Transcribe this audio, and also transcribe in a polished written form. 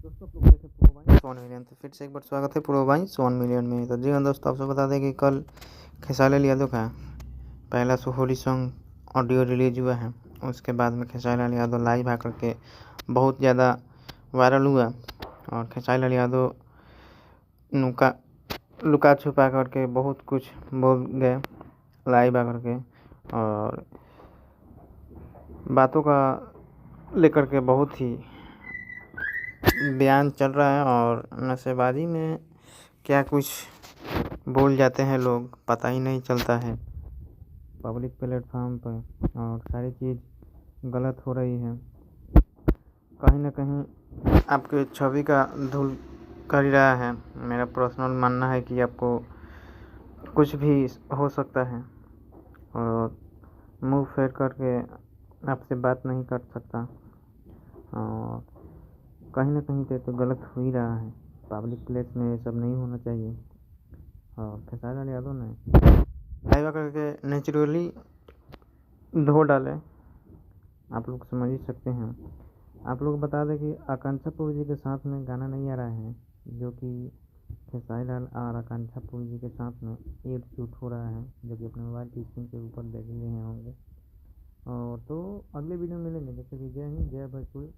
दोस्तों आप लोग देखे प्रो भाई 1 मिलियन। तो फिर से एक बार स्वागत है प्रो भाई 1 मिलियन में। तो जी हाँ दोस्तों, आपसे बता दें कि कल खेसारी यादव का पहला होली सॉन्ग ऑडियो रिलीज हुआ है। उसके बाद में खेसारी यादव लाइव आकर के बहुत ज़्यादा वायरल हुआ और खेसारी यादव नुका लुका छुपा करके बहुत कुछ बोल गए लाइव आकर के, और बातों का लेकर के बहुत ही बयान चल रहा है। और नशेबाजी में क्या कुछ बोल जाते हैं लोग, पता ही नहीं चलता है पब्लिक प्लेटफॉर्म पर, और सारी चीज़ गलत हो रही है। कहीं ना कहीं आपके छवि का धूल कर ही रहा है। मेरा पर्सनल मानना है कि आपको कुछ भी हो सकता है और मुंह फेर करके आपसे बात नहीं कर सकता, और कहीं ना कहीं तो गलत हो ही रहा है। पब्लिक प्लेस में ये सब नहीं होना चाहिए। और खेसारी यादव ने लाइव करके नेचुरली धो डाले, आप लोग समझ ही सकते हैं। आप लोग बता दें कि आकांक्षा पुरी जी के साथ में गाना नहीं आ रहा है, जो कि खेसारी लाल और आकांक्षा पुरी जी के साथ में एक शूट हो रहा है, जो कि अपने मोबाइल की स्क्रीन के ऊपर देख लिए हैं होंगे। और तो अगले वीडियो में मिलेंगे, जैसे कि जय हिंद जय भोजपुरी।